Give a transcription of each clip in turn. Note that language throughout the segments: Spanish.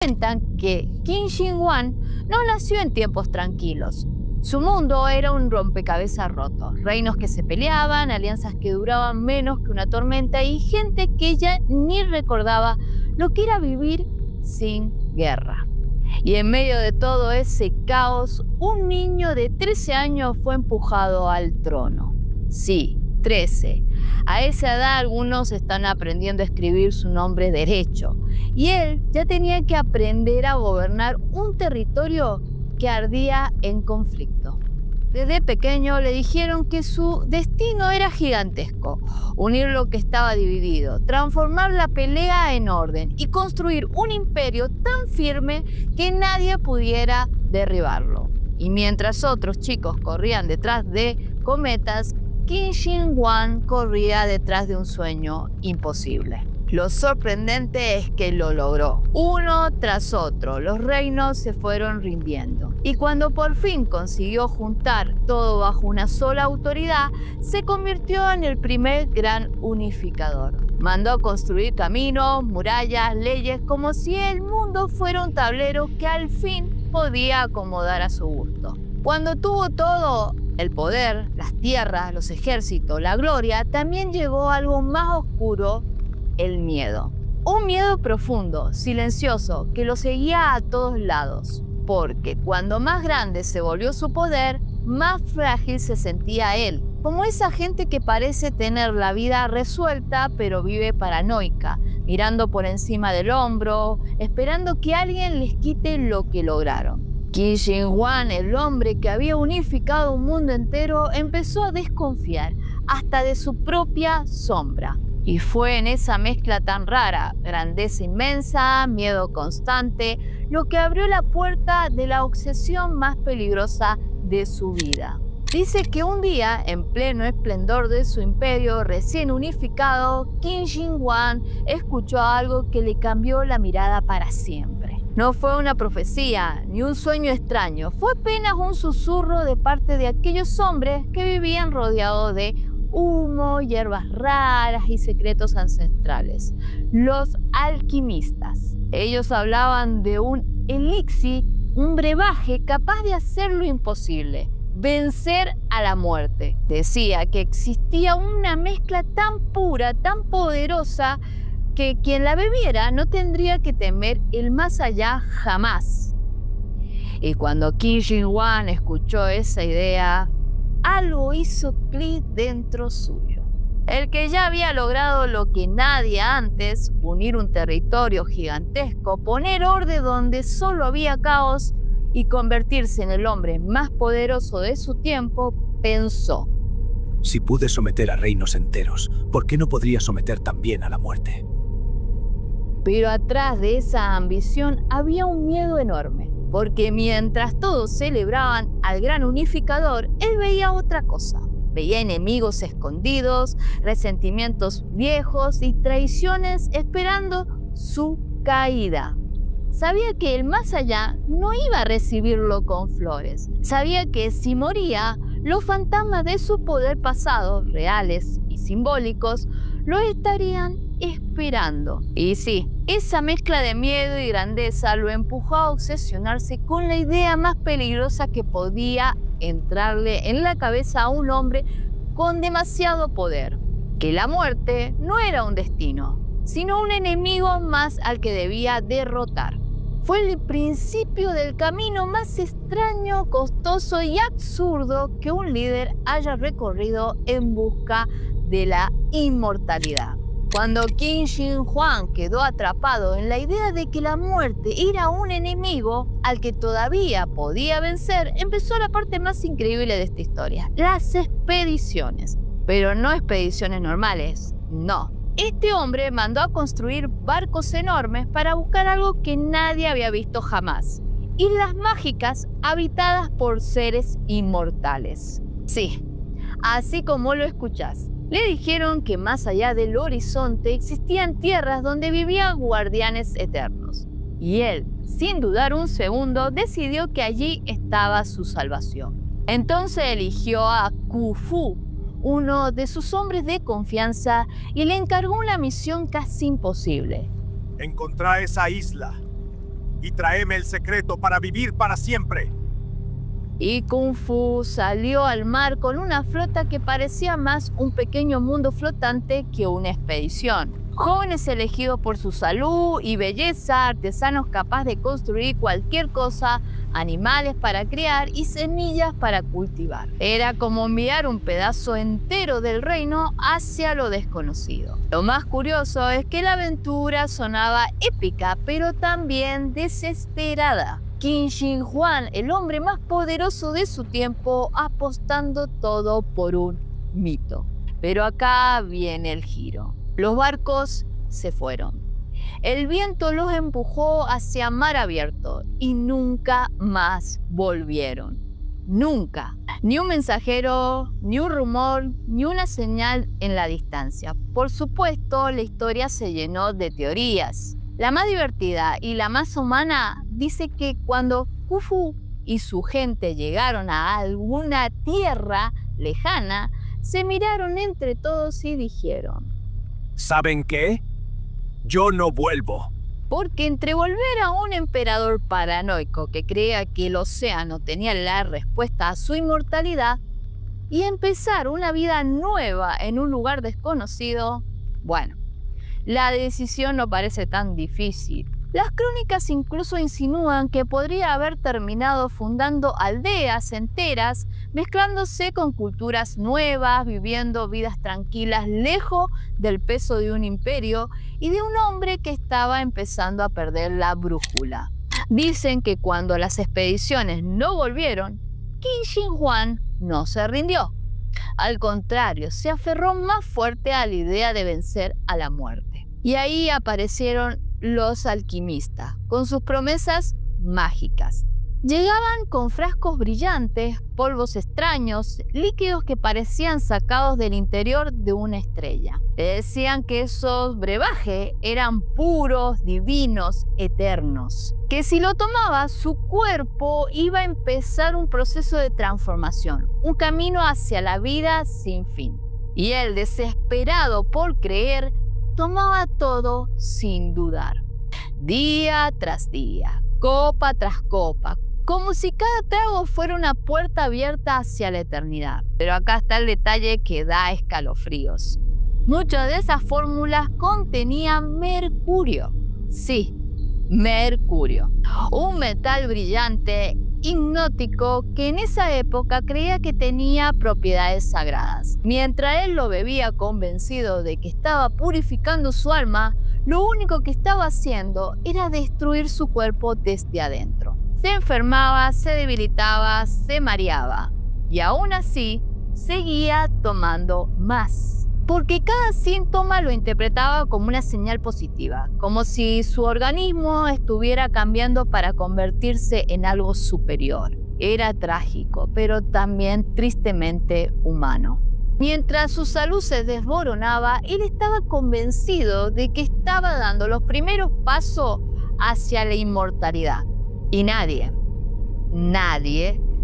Cuentan que Qin Shi Huang no nació en tiempos tranquilos. Su mundo era un rompecabezas roto, reinos que se peleaban, alianzas que duraban menos que una tormenta y gente que ya ni recordaba lo que era vivir sin guerra. Y en medio de todo ese caos, un niño de 13 años fue empujado al trono. Sí, 13. A esa edad algunos están aprendiendo a escribir su nombre derecho. Y él ya tenía que aprender a gobernar un territorio que ardía en conflicto. Desde pequeño le dijeron que su destino era gigantesco, unir lo que estaba dividido, transformar la pelea en orden y construir un imperio tan firme que nadie pudiera derribarlo. Y mientras otros chicos corrían detrás de cometas, Qin Shi Huang corría detrás de un sueño imposible. Lo sorprendente es que lo logró. Uno tras otro, los reinos se fueron rindiendo. Y cuando por fin consiguió juntar todo bajo una sola autoridad, se convirtió en el primer gran unificador. Mandó construir caminos, murallas, leyes, como si el mundo fuera un tablero que al fin podía acomodar a su gusto. Cuando tuvo todo, el poder, las tierras, los ejércitos, la gloria, también llegó algo más oscuro: el miedo. Un miedo profundo, silencioso, que lo seguía a todos lados. Porque cuando más grande se volvió su poder, más frágil se sentía él. Como esa gente que parece tener la vida resuelta, pero vive paranoica, mirando por encima del hombro, esperando que alguien les quite lo que lograron. Qin Shi Huang, el hombre que había unificado un mundo entero, empezó a desconfiar hasta de su propia sombra. Y fue en esa mezcla tan rara, grandeza inmensa, miedo constante, lo que abrió la puerta de la obsesión más peligrosa de su vida. Dice que un día, en pleno esplendor de su imperio recién unificado, Qin Shi Huang escuchó algo que le cambió la mirada para siempre. No fue una profecía ni un sueño extraño, fue apenas un susurro de parte de aquellos hombres que vivían rodeados de humo, hierbas raras y secretos ancestrales. Los alquimistas. Ellos hablaban de un elixir, un brebaje capaz de hacer lo imposible: vencer a la muerte. Decía que existía una mezcla tan pura, tan poderosa, que quien la bebiera no tendría que temer el más allá jamás. Y cuando Qin Shi Huang escuchó esa idea, algo hizo clic dentro suyo. El que ya había logrado lo que nadie antes, unir un territorio gigantesco, poner orden donde solo había caos y convertirse en el hombre más poderoso de su tiempo, pensó: si pude someter a reinos enteros, ¿por qué no podría someter también a la muerte? Pero atrás de esa ambición había un miedo enorme. Porque mientras todos celebraban al gran unificador, él veía otra cosa. Veía enemigos escondidos, resentimientos viejos y traiciones esperando su caída. Sabía que el más allá no iba a recibirlo con flores. Sabía que si moría, los fantasmas de su poder pasado, reales y simbólicos, lo estarían esperando. Y sí, esa mezcla de miedo y grandeza lo empujó a obsesionarse con la idea más peligrosa que podía entrarle en la cabeza a un hombre con demasiado poder: que la muerte no era un destino, sino un enemigo más al que debía derrotar. Fue el principio del camino más extraño, costoso y absurdo que un líder haya recorrido en busca de la inmortalidad. Cuando Qin Shi Huang quedó atrapado en la idea de que la muerte era un enemigo al que todavía podía vencer, empezó la parte más increíble de esta historia: las expediciones. Pero no expediciones normales, no. Este hombre mandó a construir barcos enormes para buscar algo que nadie había visto jamás: islas mágicas habitadas por seres inmortales. Sí, así como lo escuchás. Le dijeron que más allá del horizonte existían tierras donde vivían guardianes eternos. Y él, sin dudar un segundo, decidió que allí estaba su salvación. Entonces eligió a Khufu, uno de sus hombres de confianza, y le encargó una misión casi imposible: encontrar esa isla. y tráeme el secreto para vivir para siempre. Y Kung Fu salió al mar con una flota que parecía más un pequeño mundo flotante que una expedición. Jóvenes elegidos por su salud y belleza, artesanos capaces de construir cualquier cosa, animales para criar y semillas para cultivar. Era como enviar un pedazo entero del reino hacia lo desconocido. Lo más curioso es que la aventura sonaba épica, pero también desesperada. Qin Shi Huang, el hombre más poderoso de su tiempo, apostando todo por un mito. Pero acá viene el giro. Los barcos se fueron. El viento los empujó hacia mar abierto y nunca más volvieron. Nunca. Ni un mensajero, ni un rumor, ni una señal en la distancia. Por supuesto, la historia se llenó de teorías. La más divertida y la más humana dice que cuando Kung Fu y su gente llegaron a alguna tierra lejana, se miraron entre todos y dijeron: ¿saben qué? Yo no vuelvo. Porque entre volver a un emperador paranoico que creía que el océano tenía la respuesta a su inmortalidad y empezar una vida nueva en un lugar desconocido, bueno, la decisión no parece tan difícil. Las crónicas incluso insinúan que podría haber terminado fundando aldeas enteras, mezclándose con culturas nuevas, viviendo vidas tranquilas lejos del peso de un imperio y de un hombre que estaba empezando a perder la brújula. Dicen que cuando las expediciones no volvieron, Qin Shi Huang no se rindió. Al contrario, se aferró más fuerte a la idea de vencer a la muerte. Y ahí aparecieron los alquimistas, con sus promesas mágicas. Llegaban con frascos brillantes, polvos extraños, líquidos que parecían sacados del interior de una estrella. Le decían que esos brebajes eran puros, divinos, eternos. Que si lo tomaba, su cuerpo iba a empezar un proceso de transformación, un camino hacia la vida sin fin. Y él, desesperado por creer, tomaba todo sin dudar. Día tras día, copa tras copa, como si cada trago fuera una puerta abierta hacia la eternidad. Pero acá está el detalle que da escalofríos. Muchas de esas fórmulas contenían mercurio. Sí, mercurio. Un metal brillante, hipnótico, que en esa época creía que tenía propiedades sagradas. Mientras él lo bebía convencido de que estaba purificando su alma, lo único que estaba haciendo era destruir su cuerpo desde adentro. Se enfermaba, se debilitaba, se mareaba y aún así seguía tomando más. Porque cada síntoma lo interpretaba como una señal positiva, como si su organismo estuviera cambiando para convertirse en algo superior. Era trágico, pero también tristemente humano. Mientras su salud se desmoronaba, él estaba convencido de que estaba dando los primeros pasos hacia la inmortalidad. Y nadie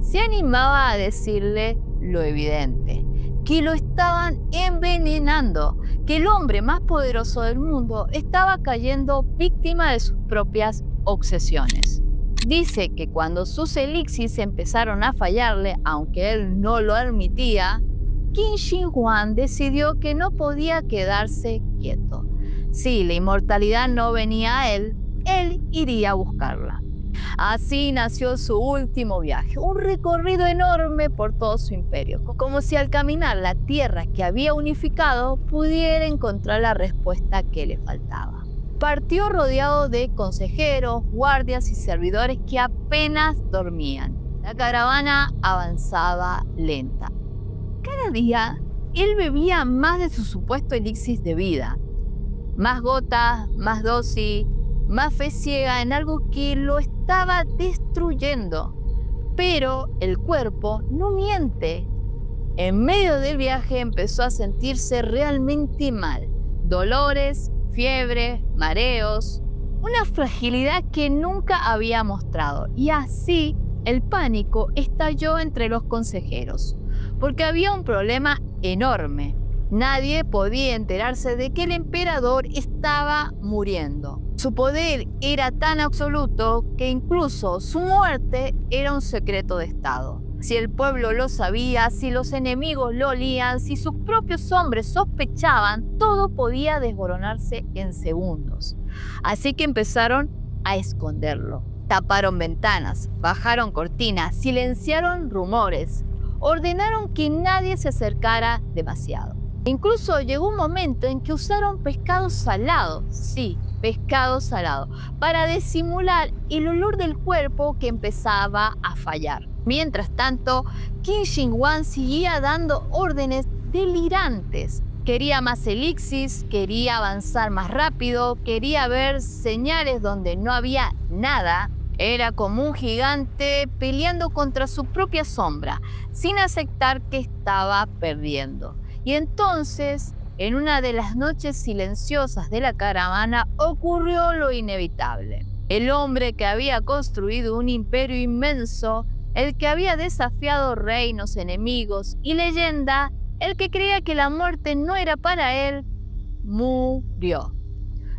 se animaba a decirle lo evidente: que lo estaban envenenando, que el hombre más poderoso del mundo estaba cayendo víctima de sus propias obsesiones. Dice que cuando sus elixirs empezaron a fallarle, aunque él no lo admitía, Qin Shi Huang decidió que no podía quedarse quieto. Si la inmortalidad no venía a él iría a buscarla. Así nació su último viaje, un recorrido enorme por todo su imperio, como si al caminar la tierra que había unificado pudiera encontrar la respuesta que le faltaba. Partió rodeado de consejeros, guardias y servidores que apenas dormían. La caravana avanzaba lenta. Cada día, él bebía más de su supuesto elixir de vida. Más gotas, más dosis, más fe ciega en algo que lo estaba destruyendo. Pero el cuerpo no miente. En medio del viaje empezó a sentirse realmente mal. Dolores, fiebre, mareos, una fragilidad que nunca había mostrado. Y así el pánico estalló entre los consejeros, porque había un problema enorme. Nadie podía enterarse de que el emperador estaba muriendo. Su poder era tan absoluto que incluso su muerte era un secreto de Estado. Si el pueblo lo sabía, si los enemigos lo olían, si sus propios hombres sospechaban, todo podía desmoronarse en segundos. Así que empezaron a esconderlo. Taparon ventanas, bajaron cortinas, silenciaron rumores, ordenaron que nadie se acercara demasiado. Incluso llegó un momento en que usaron pescado salado, sí, pescado salado, para disimular el olor del cuerpo que empezaba a fallar. Mientras tanto, Qin Shi Huang seguía dando órdenes delirantes. Quería más elixir, quería avanzar más rápido, quería ver señales donde no había nada. Era como un gigante peleando contra su propia sombra, sin aceptar que estaba perdiendo. Y entonces, en una de las noches silenciosas de la caravana, ocurrió lo inevitable. El hombre que había construido un imperio inmenso, el que había desafiado reinos enemigos y leyenda, el que creía que la muerte no era para él, murió.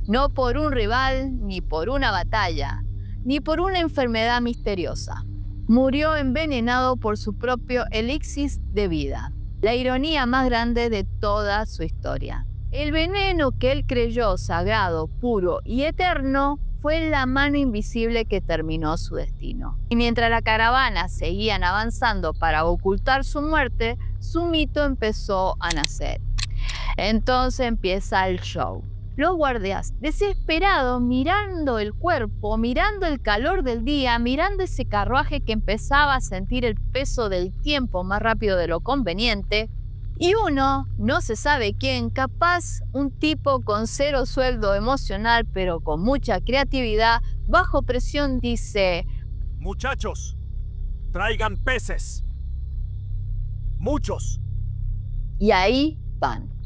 No por un rival, ni por una batalla, ni por una enfermedad misteriosa. Murió envenenado por su propio elixir de vida. La ironía más grande de toda su historia. El veneno que él creyó sagrado, puro y eterno fue la mano invisible que terminó su destino. Y mientras la caravana seguían avanzando para ocultar su muerte, su mito empezó a nacer. Entonces empieza el show. Los guardias, desesperados, mirando el cuerpo, mirando el calor del día, mirando ese carruaje que empezaba a sentir el peso del tiempo más rápido de lo conveniente, y uno, no se sabe quién, capaz un tipo con cero sueldo emocional, pero con mucha creatividad, bajo presión dice: Muchachos, traigan peces. Muchos. Y ahí van.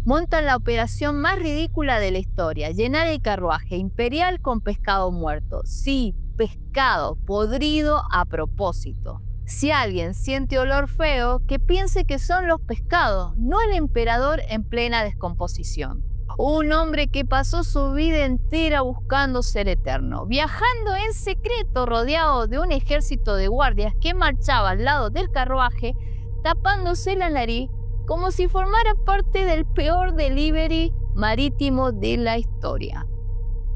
Montan la operación más ridícula de la historia, llenar el carruaje imperial con pescado muerto. Sí, pescado podrido a propósito. Si alguien siente olor feo, que piense que son los pescados, no el emperador en plena descomposición. Un hombre que pasó su vida entera buscando ser eterno, viajando en secreto rodeado de un ejército de guardias que marchaba al lado del carruaje, tapándose la nariz, como si formara parte del peor delivery marítimo de la historia.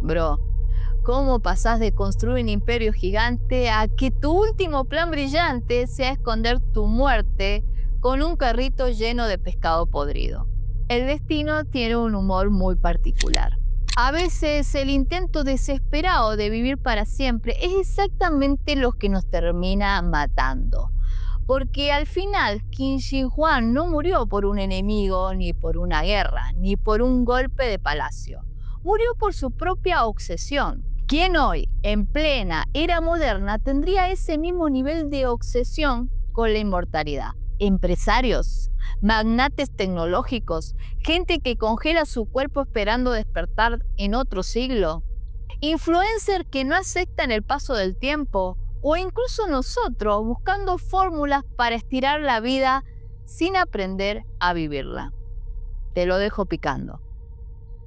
Bro, ¿cómo pasás de construir un imperio gigante a que tu último plan brillante sea esconder tu muerte con un carrito lleno de pescado podrido? El destino tiene un humor muy particular. A veces el intento desesperado de vivir para siempre es exactamente lo que nos termina matando. Porque al final Qin Shi Huang no murió por un enemigo, ni por una guerra, ni por un golpe de palacio. Murió por su propia obsesión. ¿Quién hoy, en plena era moderna, tendría ese mismo nivel de obsesión con la inmortalidad? Empresarios, magnates tecnológicos, gente que congela su cuerpo esperando despertar en otro siglo, influencers que no aceptan el paso del tiempo, o incluso nosotros buscando fórmulas para estirar la vida sin aprender a vivirla. Te lo dejo picando.